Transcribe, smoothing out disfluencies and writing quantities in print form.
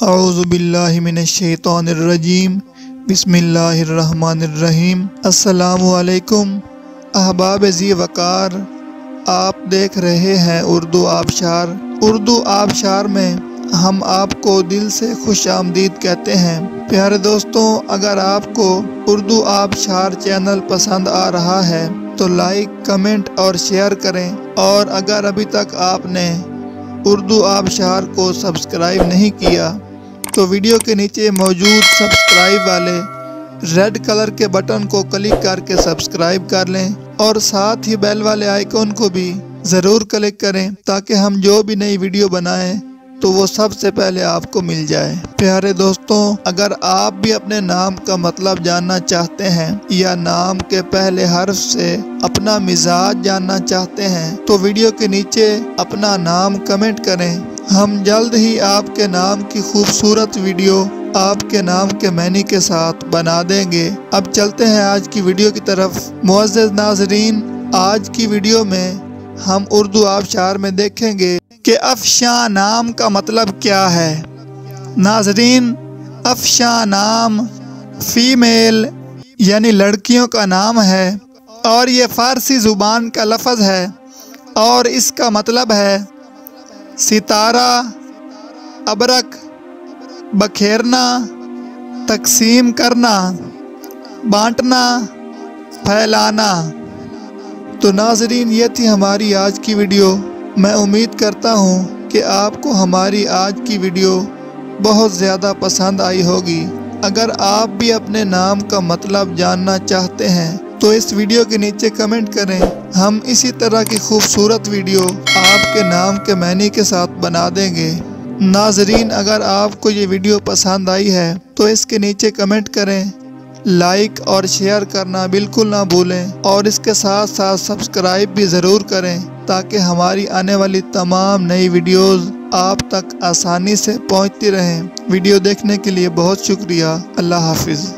औज़ु बिल्लाहि मिनश्शैतानिर्रजीम बिस्मिल्लाहिर्रहमानिर्रहीम। अस्सलामु अलैकुम अहबाब ज़ी वक़ार, आप देख रहे हैं उर्दू आबशार। उर्दू आबशार में हम आपको दिल से खुश आमदीद कहते हैं। प्यारे दोस्तों, अगर आपको उर्दू आबशार चैनल पसंद आ रहा है तो लाइक, कमेंट और शेयर करें। और अगर अभी तक आपने उर्दू आबशार को सब्सक्राइब नहीं किया तो वीडियो के नीचे मौजूद सब्सक्राइब वाले रेड कलर के बटन को क्लिक करके सब्सक्राइब कर लें और साथ ही बेल वाले आइकॉन को भी ज़रूर क्लिक करें ताकि हम जो भी नई वीडियो बनाएं तो वो सबसे पहले आपको मिल जाए। प्यारे दोस्तों, अगर आप भी अपने नाम का मतलब जानना चाहते हैं या नाम के पहले हर्फ से अपना मिजाज जानना चाहते हैं तो वीडियो के नीचे अपना नाम कमेंट करें। हम जल्द ही आपके नाम की खूबसूरत वीडियो आपके नाम के मैनी के साथ बना देंगे। अब चलते हैं आज की वीडियो की तरफ। मुअज़्ज़ज़ नाज़रीन, आज की वीडियो में हम उर्दू आबशार में देखेंगे कि अफ़शा नाम का मतलब क्या है। नाज़रीन, अफ़शा नाम फ़ीमेल यानी लड़कियों का नाम है और ये फ़ारसी ज़ुबान का लफ्ज़ है और इसका मतलब है सितारा, अबरक, बखेरना, तकसीम करना, बांटना, फैलाना। तो नाज़रीन, ये थी हमारी आज की वीडियो। मैं उम्मीद करता हूँ कि आपको हमारी आज की वीडियो बहुत ज़्यादा पसंद आई होगी। अगर आप भी अपने नाम का मतलब जानना चाहते हैं तो इस वीडियो के नीचे कमेंट करें। हम इसी तरह की खूबसूरत वीडियो आपके नाम के मैनी के साथ बना देंगे। नाज़रीन, अगर आपको ये वीडियो पसंद आई है तो इसके नीचे कमेंट करें, लाइक और शेयर करना बिल्कुल ना भूलें और इसके साथ साथ सब्सक्राइब भी ज़रूर करें ताकि हमारी आने वाली तमाम नई वीडियोज़ आप तक आसानी से पहुंचती रहें। वीडियो देखने के लिए बहुत शुक्रिया। अल्लाह हाफिज़।